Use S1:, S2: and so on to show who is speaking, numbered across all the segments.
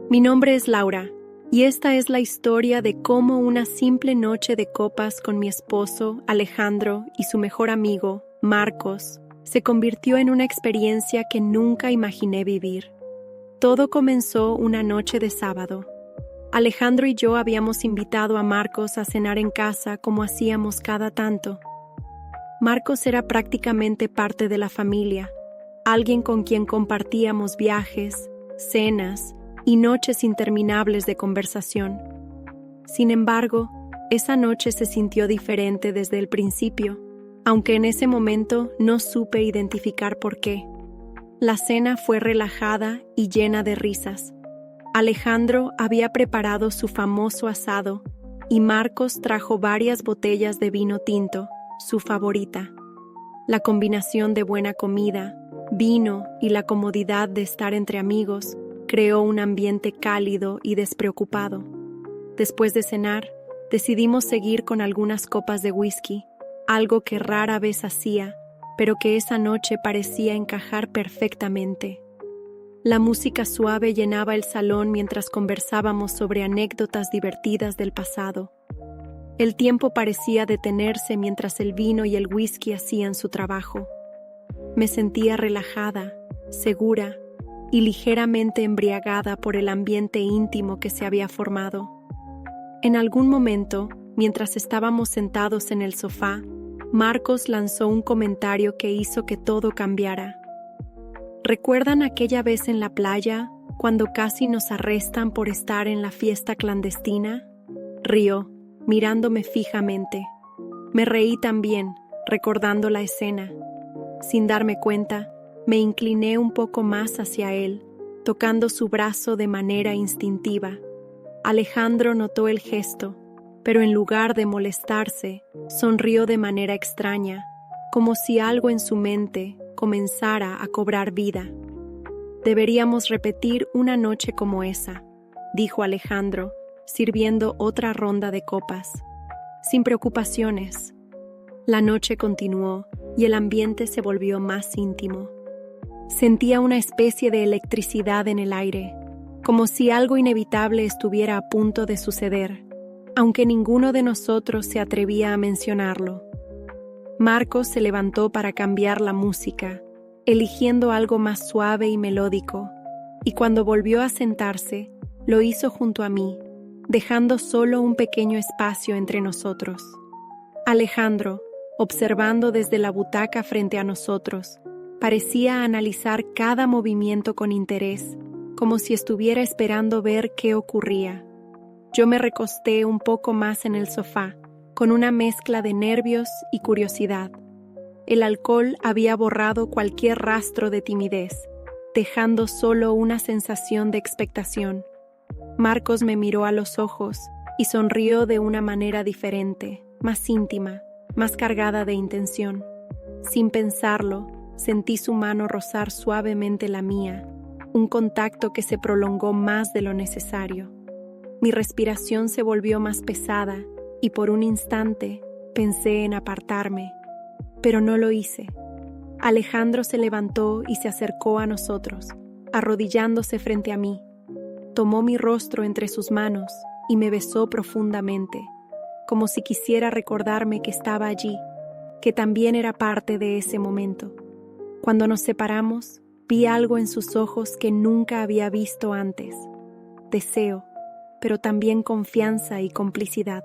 S1: Mi nombre es Laura, y esta es la historia de cómo una simple noche de copas con mi esposo, Alejandro, y su mejor amigo, Marcos, se convirtió en una experiencia que nunca imaginé vivir. Todo comenzó una noche de sábado. Alejandro y yo habíamos invitado a Marcos a cenar en casa como hacíamos cada tanto. Marcos era prácticamente parte de la familia, alguien con quien compartíamos viajes, cenas y noches interminables de conversación. Sin embargo, esa noche se sintió diferente desde el principio, aunque en ese momento no supe identificar por qué. La cena fue relajada y llena de risas. Alejandro había preparado su famoso asado y Marcos trajo varias botellas de vino tinto, su favorita. La combinación de buena comida, vino y la comodidad de estar entre amigos creó un ambiente cálido y despreocupado. Después de cenar, decidimos seguir con algunas copas de whisky, algo que rara vez hacía, pero que esa noche parecía encajar perfectamente. La música suave llenaba el salón mientras conversábamos sobre anécdotas divertidas del pasado. El tiempo parecía detenerse mientras el vino y el whisky hacían su trabajo. Me sentía relajada, segura y ligeramente embriagada por el ambiente íntimo que se había formado. En algún momento, mientras estábamos sentados en el sofá, Marcos lanzó un comentario que hizo que todo cambiara. ¿Recuerdan aquella vez en la playa, cuando casi nos arrestan por estar en la fiesta clandestina? Rió, mirándome fijamente. Me reí también, recordando la escena. Sin darme cuenta, me incliné un poco más hacia él, tocando su brazo de manera instintiva. Alejandro notó el gesto, pero en lugar de molestarse, sonrió de manera extraña, como si algo en su mente comenzara a cobrar vida. Deberíamos repetir una noche como esa, dijo Alejandro, sirviendo otra ronda de copas. Sin preocupaciones. La noche continuó y el ambiente se volvió más íntimo. Sentía una especie de electricidad en el aire, como si algo inevitable estuviera a punto de suceder, aunque ninguno de nosotros se atrevía a mencionarlo. Marcos se levantó para cambiar la música, eligiendo algo más suave y melódico, y cuando volvió a sentarse, lo hizo junto a mí, dejando solo un pequeño espacio entre nosotros. Alejandro, observando desde la butaca frente a nosotros, parecía analizar cada movimiento con interés, como si estuviera esperando ver qué ocurría. Yo me recosté un poco más en el sofá, con una mezcla de nervios y curiosidad. El alcohol había borrado cualquier rastro de timidez, dejando solo una sensación de expectación. Marcos me miró a los ojos y sonrió de una manera diferente, más íntima, más cargada de intención. Sin pensarlo, sentí su mano rozar suavemente la mía, un contacto que se prolongó más de lo necesario. Mi respiración se volvió más pesada y por un instante pensé en apartarme, pero no lo hice. Alejandro se levantó y se acercó a nosotros, arrodillándose frente a mí. Tomó mi rostro entre sus manos y me besó profundamente, como si quisiera recordarme que estaba allí, que también era parte de ese momento. Cuando nos separamos, vi algo en sus ojos que nunca había visto antes: deseo, pero también confianza y complicidad.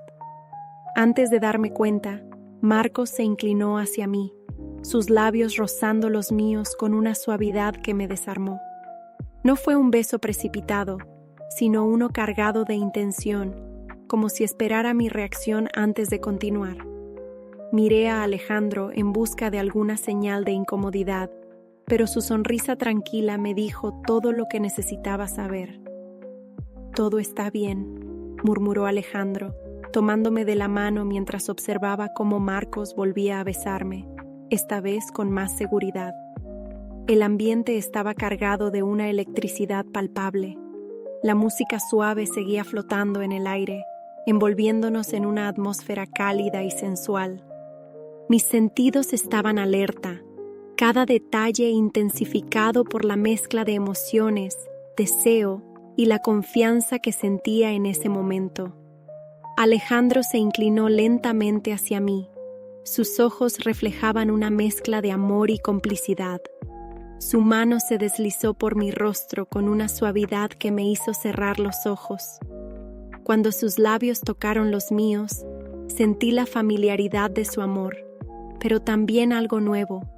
S1: Antes de darme cuenta, Marcos se inclinó hacia mí, sus labios rozando los míos con una suavidad que me desarmó. No fue un beso precipitado, sino uno cargado de intención, como si esperara mi reacción antes de continuar. Miré a Alejandro en busca de alguna señal de incomodidad, pero su sonrisa tranquila me dijo todo lo que necesitaba saber. «Todo está bien», murmuró Alejandro, tomándome de la mano mientras observaba cómo Marcos volvía a besarme, esta vez con más seguridad. El ambiente estaba cargado de una electricidad palpable. La música suave seguía flotando en el aire, envolviéndonos en una atmósfera cálida y sensual. Mis sentidos estaban alerta, cada detalle intensificado por la mezcla de emociones, deseo y la confianza que sentía en ese momento. Alejandro se inclinó lentamente hacia mí. Sus ojos reflejaban una mezcla de amor y complicidad. Su mano se deslizó por mi rostro con una suavidad que me hizo cerrar los ojos. Cuando sus labios tocaron los míos, sentí la familiaridad de su amor, pero también algo nuevo,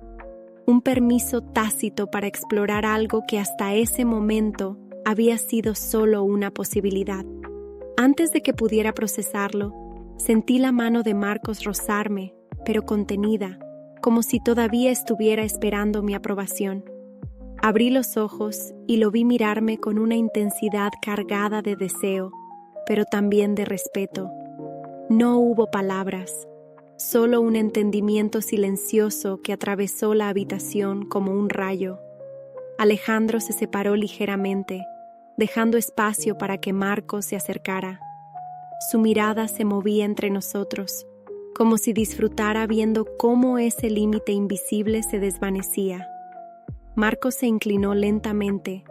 S1: un permiso tácito para explorar algo que hasta ese momento había sido solo una posibilidad. Antes de que pudiera procesarlo, sentí la mano de Marcos rozarme, pero contenida, como si todavía estuviera esperando mi aprobación. Abrí los ojos y lo vi mirarme con una intensidad cargada de deseo, pero también de respeto. No hubo palabras, solo un entendimiento silencioso que atravesó la habitación como un rayo. Alejandro se separó ligeramente, dejando espacio para que Marcos se acercara. Su mirada se movía entre nosotros, como si disfrutara viendo cómo ese límite invisible se desvanecía. Marcos se inclinó lentamente,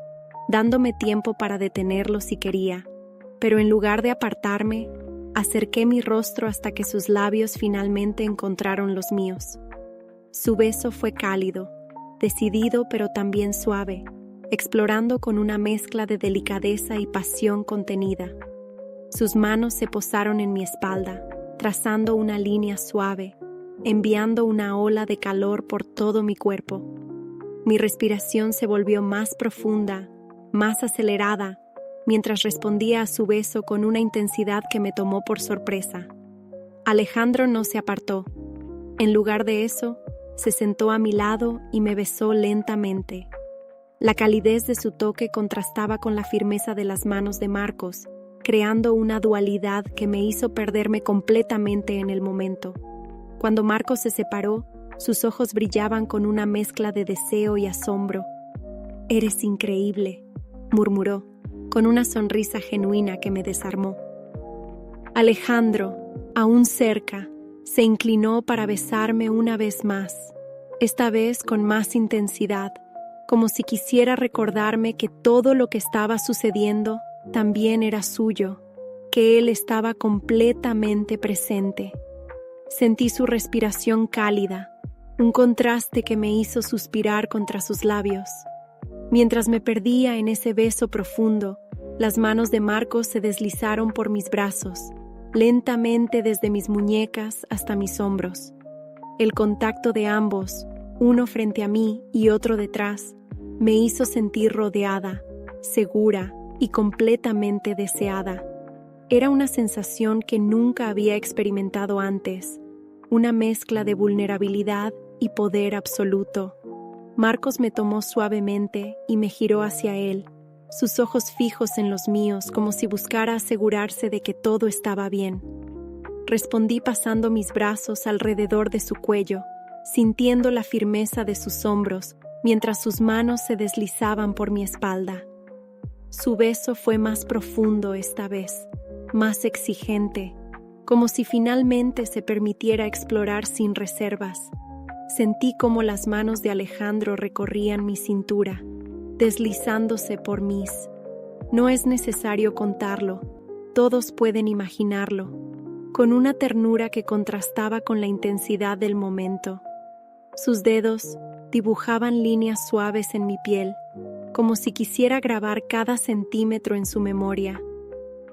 S1: dándome tiempo para detenerlo si quería, pero en lugar de apartarme, acerqué mi rostro hasta que sus labios finalmente encontraron los míos. Su beso fue cálido, decidido pero también suave, explorando con una mezcla de delicadeza y pasión contenida. Sus manos se posaron en mi espalda, trazando una línea suave, enviando una ola de calor por todo mi cuerpo. Mi respiración se volvió más profunda, más acelerada, mientras respondía a su beso con una intensidad que me tomó por sorpresa. Alejandro no se apartó. En lugar de eso, se sentó a mi lado y me besó lentamente. La calidez de su toque contrastaba con la firmeza de las manos de Marcos, creando una dualidad que me hizo perderme completamente en el momento. Cuando Marcos se separó, sus ojos brillaban con una mezcla de deseo y asombro. «Eres increíble», murmuró, con una sonrisa genuina que me desarmó. Alejandro, aún cerca, se inclinó para besarme una vez más, esta vez con más intensidad, como si quisiera recordarme que todo lo que estaba sucediendo también era suyo, que él estaba completamente presente. Sentí su respiración cálida, un contraste que me hizo suspirar contra sus labios. Mientras me perdía en ese beso profundo, las manos de Marcos se deslizaron por mis brazos, lentamente desde mis muñecas hasta mis hombros. El contacto de ambos, uno frente a mí y otro detrás, me hizo sentir rodeada, segura y completamente deseada. Era una sensación que nunca había experimentado antes, una mezcla de vulnerabilidad y poder absoluto. Marcos me tomó suavemente y me giró hacia él, sus ojos fijos en los míos como si buscara asegurarse de que todo estaba bien. Respondí pasando mis brazos alrededor de su cuello, sintiendo la firmeza de sus hombros mientras sus manos se deslizaban por mi espalda. Su beso fue más profundo esta vez, más exigente, como si finalmente se permitiera explorar sin reservas. Sentí cómo las manos de Alejandro recorrían mi cintura, deslizándose por mis. No es necesario contarlo, todos pueden imaginarlo, con una ternura que contrastaba con la intensidad del momento. Sus dedos dibujaban líneas suaves en mi piel, como si quisiera grabar cada centímetro en su memoria.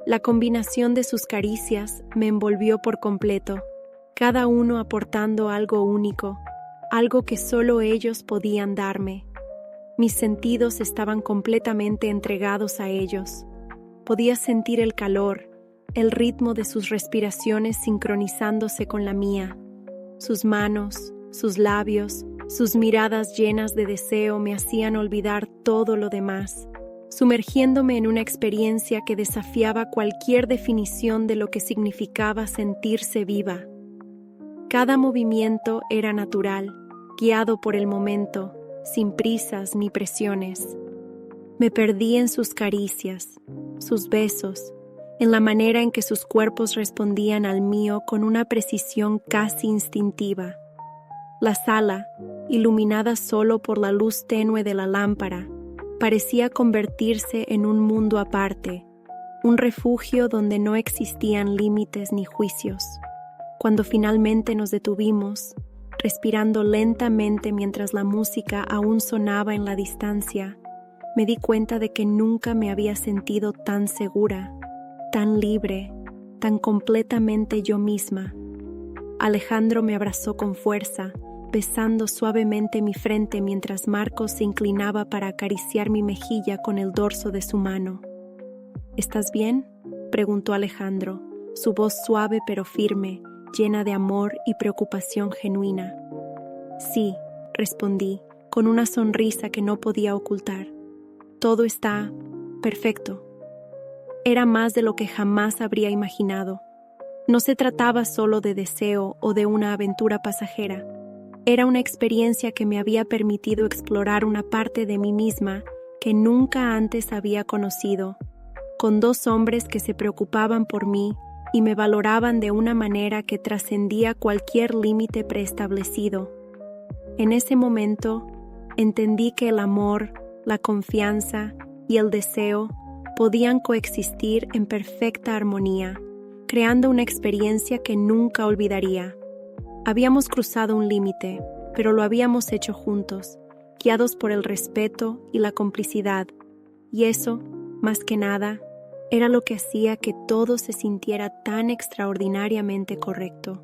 S1: La combinación de sus caricias me envolvió por completo, cada uno aportando algo único, algo que solo ellos podían darme. Mis sentidos estaban completamente entregados a ellos. Podía sentir el calor, el ritmo de sus respiraciones sincronizándose con la mía. Sus manos, sus labios, sus miradas llenas de deseo me hacían olvidar todo lo demás, sumergiéndome en una experiencia que desafiaba cualquier definición de lo que significaba sentirse viva. Cada movimiento era natural, guiado por el momento, sin prisas ni presiones. Me perdí en sus caricias, sus besos, en la manera en que sus cuerpos respondían al mío con una precisión casi instintiva. La sala, iluminada solo por la luz tenue de la lámpara, parecía convertirse en un mundo aparte, un refugio donde no existían límites ni juicios. Cuando finalmente nos detuvimos, respirando lentamente mientras la música aún sonaba en la distancia, me di cuenta de que nunca me había sentido tan segura, tan libre, tan completamente yo misma. Alejandro me abrazó con fuerza, besando suavemente mi frente mientras Marcos se inclinaba para acariciar mi mejilla con el dorso de su mano. ¿Estás bien?, preguntó Alejandro, su voz suave pero firme, llena de amor y preocupación genuina. Sí, respondí, con una sonrisa que no podía ocultar. Todo está perfecto. Era más de lo que jamás habría imaginado. No se trataba solo de deseo o de una aventura pasajera. Era una experiencia que me había permitido explorar una parte de mí misma que nunca antes había conocido, con dos hombres que se preocupaban por mí y me valoraban de una manera que trascendía cualquier límite preestablecido. En ese momento, entendí que el amor, la confianza y el deseo podían coexistir en perfecta armonía, creando una experiencia que nunca olvidaría. Habíamos cruzado un límite, pero lo habíamos hecho juntos, guiados por el respeto y la complicidad, y eso, más que nada, era lo que hacía que todo se sintiera tan extraordinariamente correcto.